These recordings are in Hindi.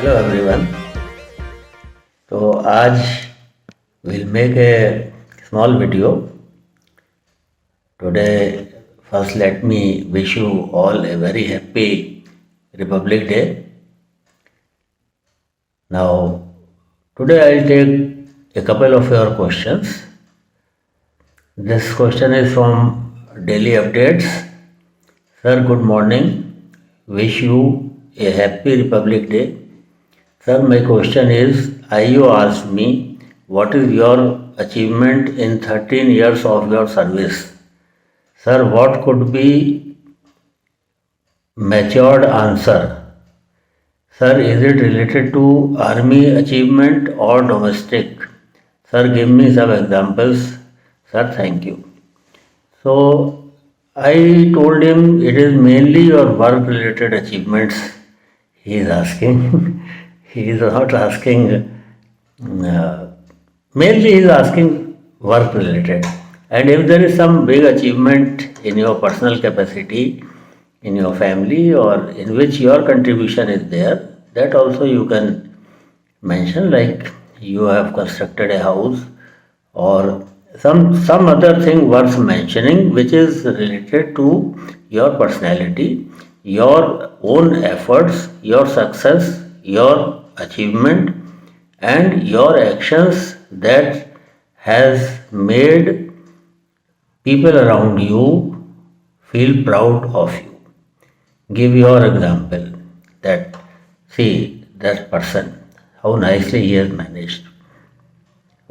Hello everyone. तो आज will make a small video today. First let me wish you all a very happy Republic Day. Now today I will take a couple of your questions. This question is from Daily Updates. Sir, good morning. Wish you a happy Republic Day. Sir, my question is, IU asked me, what is your achievement in 13 years of your service? Sir, what could be matured answer? Sir, is it related to army achievement or domestic? Sir, give me some examples. Sir, thank you. So, I told him it is mainly your work related achievements he is asking. He is not asking, mainly he is asking work related. And if there is some big achievement in your personal capacity, in your family, or in which your contribution is there, that also you can mention, like you have constructed a house or some other thing worth mentioning which is related to your personality, your own efforts, your success, your achievement, and your actions that has made people around you feel proud of you. Give your example that, see that person, how nicely he has managed.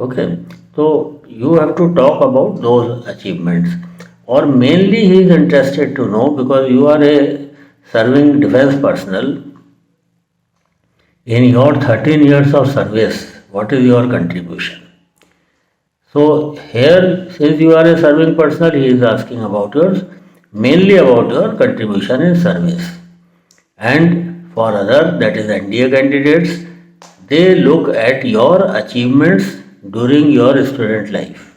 Okay, so you have to talk about those achievements, or mainly he is interested to know because you are a serving defense personnel. In your 13 years of service, what is your contribution? So here, since you are a serving personnel, he is asking about yours, mainly about your contribution in service. And for other, that is NDA candidates, they look at your achievements during your student life.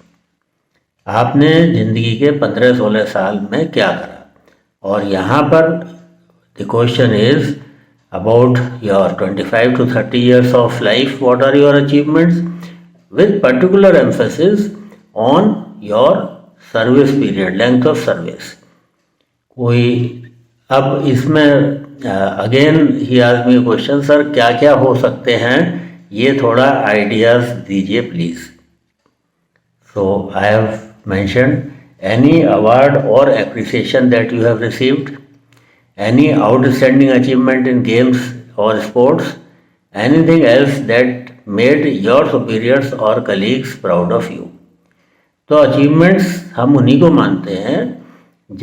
आपने ज़िंदगी के 15-16 साल में क्या करा, और यहाँ पर the question is about your 25 to 30 years of life. What are your achievements, with particular emphasis on your service period, length of service. कोई अब इसमें again he asked me question, sir क्या क्या हो सकते हैं, ये थोड़ा आइडियाज दीजिए please. So I have mentioned any award और appreciation that you have received, any outstanding achievement in games or sports, anything else that made your superiors or colleagues proud of you. तो अचीवमेंट्स हम उन्हीं को मानते हैं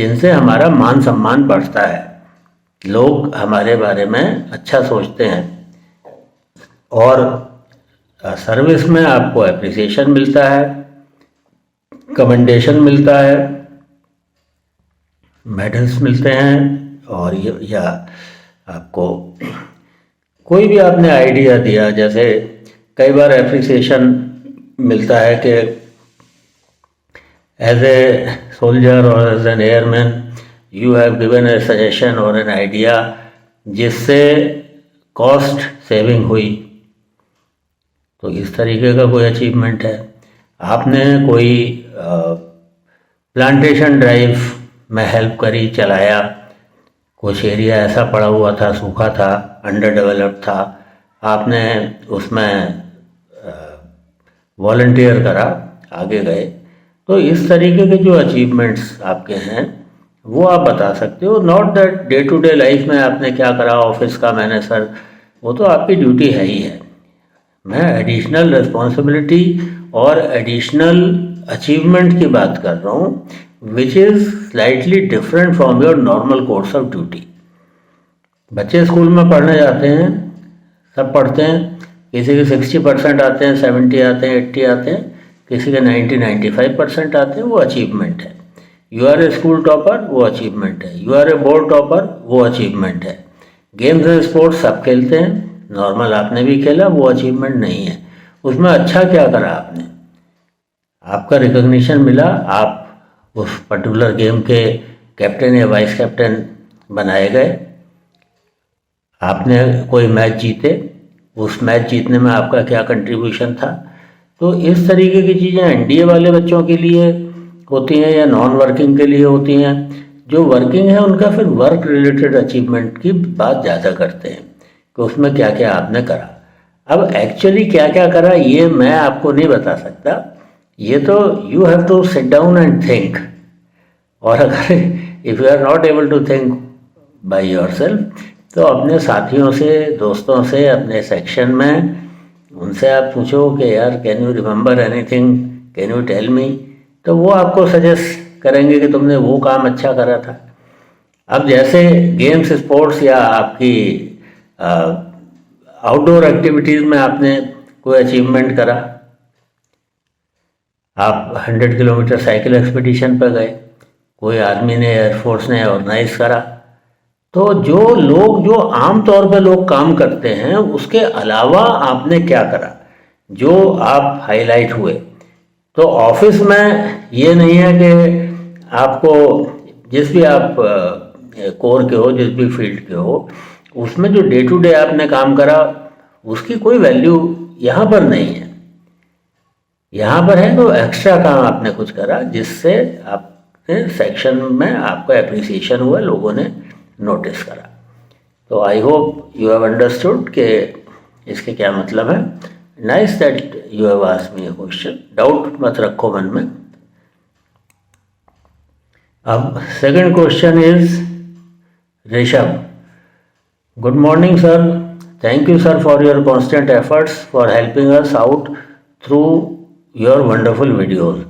जिनसे हमारा मान सम्मान बढ़ता है, लोग हमारे बारे में अच्छा सोचते हैं, और सर्विस में आपको अप्रिसिएशन मिलता है, कमेंडेशन मिलता है, मेडल्स मिलते हैं, और या आपको कोई भी आपने आइडिया दिया, जैसे कई बार एप्रिसिएशन मिलता है कि एज ए सोल्जर और as an airman you have given a suggestion और एन आइडिया जिससे कॉस्ट सेविंग हुई, तो इस तरीके का कोई अचीवमेंट है. आपने कोई प्लांटेशन ड्राइव में हेल्प करी, चलाया, कुछ एरिया ऐसा पड़ा हुआ था, सूखा था, अंडर डेवलप्ड था, आपने उसमें वॉलंटियर करा, आगे गए, तो इस तरीके के जो अचीवमेंट्स आपके हैं वो आप बता सकते हो. Not that day to day life में आपने क्या करा, ऑफिस का मैंने सर, वो तो आपकी ड्यूटी है ही है. मैं एडिशनल रिस्पॉन्सिबिलिटी और एडिशनल अचीवमेंट की बात कर रहा हूँ, which is slightly different from your normal course of duty. बच्चे स्कूल में पढ़ने जाते हैं, सब पढ़ते हैं, किसी के 60% आते हैं, 70 आते हैं, 80 आते हैं, किसी के 90-95% आते हैं, वो अचीवमेंट है. You are a school topper, वो अचीवमेंट है. You are a board topper, वो अचीवमेंट है. गेम्स एंड स्पोर्ट्स सब खेलते हैं, नॉर्मल आपने भी खेला, वो अचीवमेंट नहीं है. उसमें अच्छा क्या करा आपने, आपका रिकग्निशन मिला, आप उस पर्टिकुलर गेम के कैप्टन या वाइस कैप्टन बनाए गए, आपने कोई मैच जीते, उस मैच जीतने में आपका क्या कंट्रीब्यूशन था। तो इस तरीके की चीज़ें एनडीए वाले बच्चों के लिए होती हैं या नॉन वर्किंग के लिए होती हैं। जो वर्किंग है उनका फिर वर्क रिलेटेड अचीवमेंट की बात ज़्यादा करते हैं कि उसमें क्या क्या आपने करा। अब एक्चुअली क्या क्या करा ये मैं आपको नहीं बता सकता, ये तो you have to sit down and think. और अगर if you are not able to think by yourself तो अपने साथियों से, दोस्तों से, अपने सेक्शन में उनसे आप पूछो कि यार can you remember anything, can you tell me, तो वो आपको सजेस्ट करेंगे कि तुमने वो काम अच्छा करा था। अब जैसे गेम्स, स्पोर्ट्स या आपकी आउटडोर एक्टिविटीज़ में आपने कोई अचीवमेंट करा, आप 100 किलोमीटर साइकिल एक्सपीडिशन पर गए, कोई आर्मी ने, एयरफोर्स ने ऑर्गेनाइज करा, तो जो लोग, जो आम तौर पे लोग काम करते हैं उसके अलावा आपने क्या करा जो आप हाईलाइट हुए। तो ऑफिस में ये नहीं है कि आपको जिस भी आप कोर के हो, जिस भी फील्ड के हो, उसमें जो डे टू डे आपने काम करा उसकी कोई वैल्यू यहाँ पर नहीं है। यहाँ पर है तो एक्स्ट्रा काम आपने कुछ करा जिससे आपने सेक्शन में आपका एप्रिसिएशन हुआ, लोगों ने नोटिस करा। तो I hope you have understood कि इसके क्या मतलब है। Nice that you have asked me a question, doubt मत रखो मन में। अब second question is Rishabh, good morning sir, thank you sir for your constant efforts for helping us out through your wonderful videos.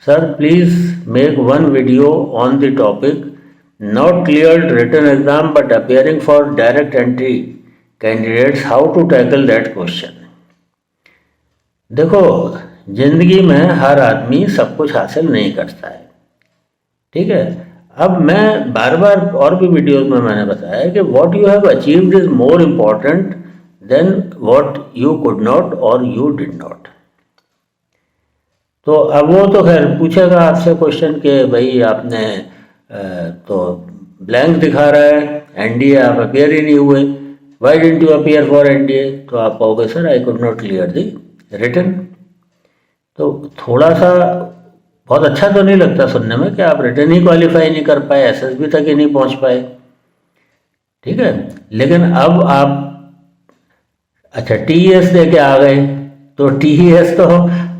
Sir please make one video on the topic not cleared written exam but appearing for direct entry candidates, how to tackle that question। देखो, जिंदगी में हर आदमी सब कुछ हासिल नहीं करता है, ठीक है। अब मैं बार बार और भी वीडियोस में मैंने बताया कि what you have achieved is more important than what you could not और यू डिड नॉट। तो अब वो तो खैर पूछेगा आपसे क्वेश्चन कि भाई आपने तो ब्लैंक दिखा रहा है, एनडीए आप अपियर ही नहीं हुए, why didn't you appear for NDA, तो आप कहोगे sir I could not clear the written. तो थोड़ा सा बहुत अच्छा तो नहीं लगता सुनने में कि आप रिटन ही क्वालिफाई नहीं कर पाए, एसएसबी तक ही नहीं पहुंच पाए, ठीक है। लेकिन अब आप अच्छा टीईएस दे के आ गए, तो टीईएस तो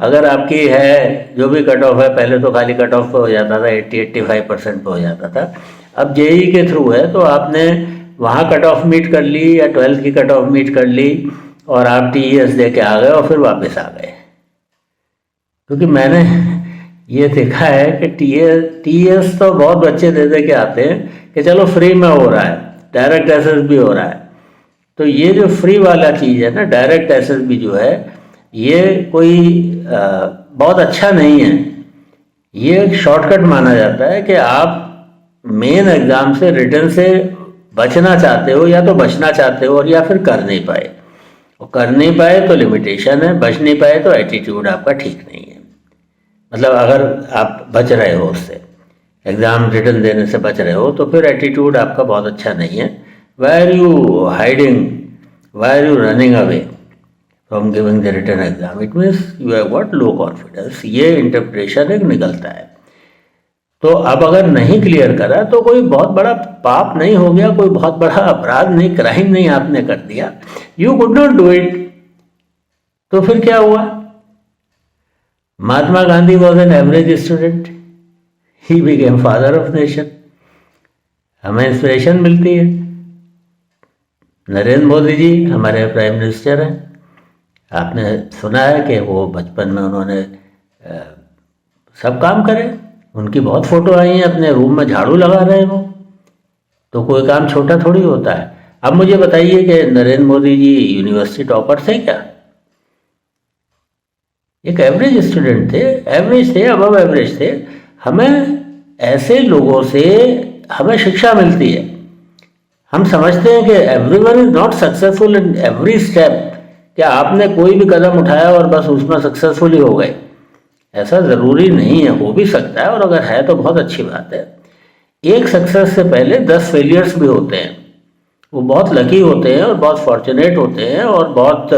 अगर आपकी है जो भी कट ऑफ है, पहले तो खाली कट ऑफ पे हो जाता था, 80-85% पे हो जाता था। अब जेई के थ्रू है तो आपने वहाँ कट ऑफ मीट कर ली या 12th की कट ऑफ मीट कर ली और आप टीईएस दे के आ गए और फिर वापस आ गए। क्योंकि मैंने ये देखा है कि टीईएस तो बहुत बच्चे दे के आते हैं कि चलो फ्री में हो रहा है, डायरेक्ट एसएसबी हो रहा है। तो ये जो फ्री वाला चीज़ है ना, डायरेक्ट एसएसबी जो है, ये कोई बहुत अच्छा नहीं है। ये एक शॉर्टकट माना जाता है कि आप मेन एग्ज़ाम से, रिटन से बचना चाहते हो या तो बचना चाहते हो और या फिर कर नहीं पाए, और कर नहीं पाए तो लिमिटेशन है, बच नहीं पाए तो एटीट्यूड आपका ठीक नहीं है। मतलब अगर आप बच रहे हो उससे, एग्ज़ाम रिटन देने से बच रहे हो, तो फिर एटीट्यूड आपका बहुत अच्छा नहीं है। Why are you hiding, why are you running away from giving the written exam, it means you have got low confidence. ये इंटरप्रिटेशन एक निकलता है। तो अब अगर नहीं क्लियर करा तो कोई बहुत बड़ा पाप नहीं हो गया, कोई बहुत बड़ा अपराध नहीं, क्राइम नहीं आपने कर दिया, you could not do it. तो फिर क्या हुआ? Mahatma Gandhi was an average student, he became father of nation. हमें इंस्पिरेशन मिलती है। नरेंद्र मोदी जी हमारे प्राइम मिनिस्टर हैं। आपने सुना है कि वो बचपन में उन्होंने सब काम करे, उनकी बहुत फोटो आई हैं, अपने रूम में झाड़ू लगा रहे हैं वो। तो कोई काम छोटा थोड़ी होता है। अब मुझे बताइए कि नरेंद्र मोदी जी यूनिवर्सिटी टॉपर थे क्या? एक एवरेज स्टूडेंट थे, एवरेज थे, अबव एवरेज थे। हमें ऐसे लोगों से हमें शिक्षा मिलती है। हम समझते हैं कि everyone is not successful in every step, क्या आपने कोई भी कदम उठाया और बस उसमें सक्सेसफुल ही हो गए, ऐसा ज़रूरी नहीं है। हो भी सकता है, और अगर है तो बहुत अच्छी बात है। एक सक्सेस से पहले 10 फेलियर्स भी होते हैं। वो बहुत लकी होते हैं और बहुत फॉर्चुनेट होते हैं और बहुत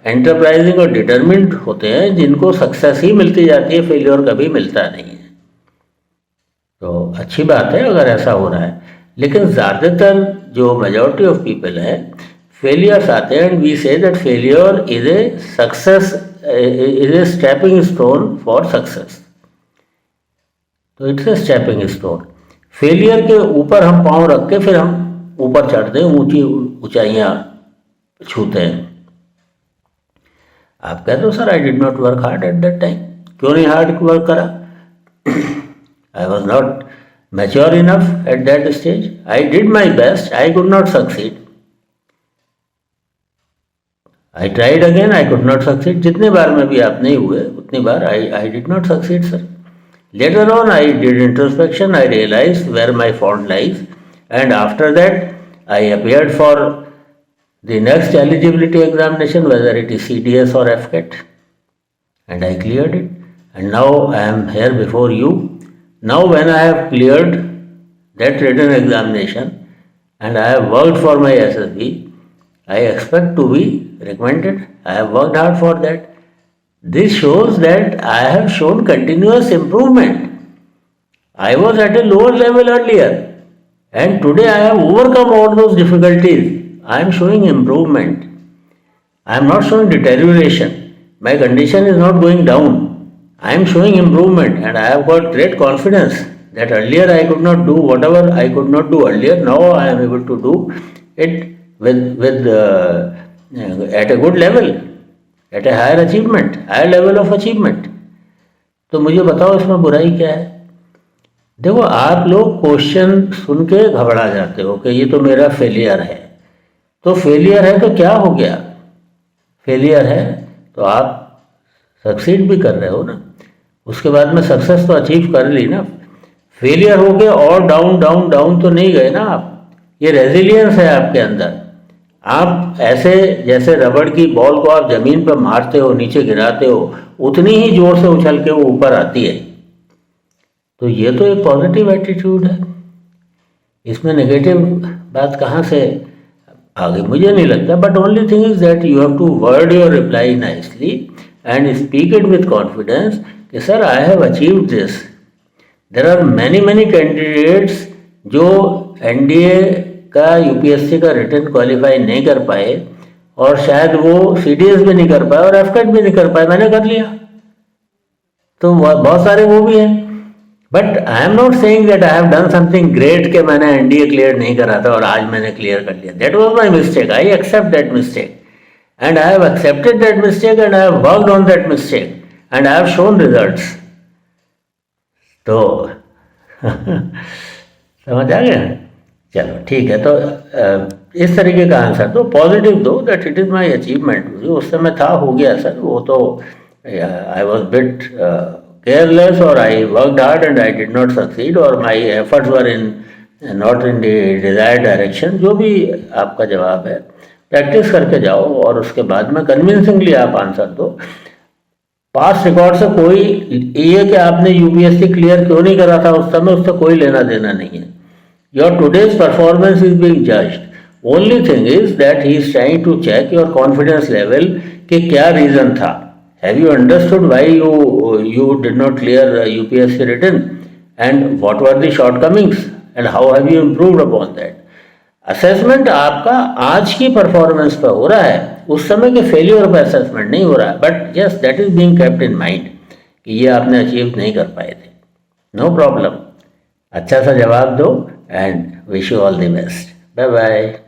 एंटरप्राइजिंग और डिटर्मिन्ड होते हैं, जिनको सक्सेस ही मिलती जाती है, फेलियर कभी मिलता नहीं है। तो अच्छी बात है अगर ऐसा हो रहा है, लेकिन ज़्यादातर जो मेजॉरिटी ऑफ पीपल है, फेलियर्स आते हैं and we say that failure is a success, is a stepping stone for success. तो it's a stepping stone. Failure के ऊपर हम पाँव रख के फिर हम ऊपर चढ़ते हैं, ऊंची ऊंचाइयाँ छूते हैं। आप कहते हो sir I did not work hard at that time, क्यों नहीं हार्ड वर्क करा? I was not mature enough at that stage, I did my best, I could not succeed, I tried again, I could not succeed. जितने बार में भी आप नहीं हुए उतनी बार I did not succeed sir. Later on, I did introspection. I realized where my fault lies, and after that, I appeared for the next eligibility examination, whether it is CDS or FCAT, and I cleared it. And now I am here before you. Now, when I have cleared that written examination and I have worked for my SSB, I expect to be recommended. I have worked hard for that. This shows that I have shown continuous improvement. I was at a lower level earlier, and today I have overcome all those difficulties. I am showing improvement. I am not showing deterioration. My condition is not going down. I am showing improvement, and I have got great confidence that earlier I could not do whatever I could not do earlier. Now I am able to do it with at a good level. At a higher achievement, higher level of achievement. तो मुझे बताओ इसमें बुराई क्या है? देखो, आप लोग क्वेश्चन सुन के घबरा जाते हो कि ये तो मेरा फेलियर है। तो फेलियर है तो क्या हो गया? फेलियर है तो आप सक्सीड भी कर रहे हो ना, उसके बाद में सक्सेस तो अचीव कर ली ना। फेलियर हो गए और डाउन डाउन डाउन तो नहीं गए ना आप। ये रेजिलियंस है आपके अंदर। आप ऐसे जैसे रबड़ की बॉल को आप ज़मीन पर मारते हो, नीचे गिराते हो, उतनी ही जोर से उछल के वो ऊपर आती है। तो ये तो एक पॉजिटिव एटीट्यूड है, इसमें नेगेटिव बात कहाँ से आगे मुझे नहीं लगता। But only thing is that you have to word your reply nicely and speak it with confidence कि sir I have achieved this. There are many candidates जो एनडीए का यूपीएससी का रिटन क्वालिफाई नहीं कर पाए और शायद वो सीडीएस भी नहीं कर पाए और एफकेट भी नहीं कर पाए, मैंने कर लिया। तो बहुत सारे वो भी हैं। But I am not saying that I have done something great कि मैंने एनडीए क्लियर नहीं करा था और आज मैंने क्लियर कर लिया। That was my mistake, I accept that mistake and I have accepted that mistake and I have worked on that mistake and I have shown results. तो समझ आ गया? चलो ठीक है। तो इस तरीके का आंसर दो, पॉजिटिव दो, that it is my achievement. उस समय था, हो गया सर, वो तो आई वॉज बिट केयरलेस और I worked hard and I did not succeed और my efforts were in not in the desired direction. जो भी आपका जवाब है, प्रैक्टिस करके जाओ और उसके बाद में कन्विंसिंगली आप आंसर दो। पास्ट रिकॉर्ड से कोई ये कि आपने यूपीएससी क्लियर क्यों नहीं करा था उस समय, उससे कोई लेना देना नहीं है। Your today's performance is being judged. Only thing is that he is trying to check your confidence level कि क्या reason था. Have you understood why you did not clear UPSC written and what were the shortcomings and how have you improved upon that? Assessment आपका आज की performance पर हो रहा है, उस समय के failure पर assessment नहीं हो रहा है। But yes, that is being kept in mind कि ये आपने achieve नहीं कर पाए थे। No problem. अच्छा सा जवाब दो and wish you all the best. Bye bye.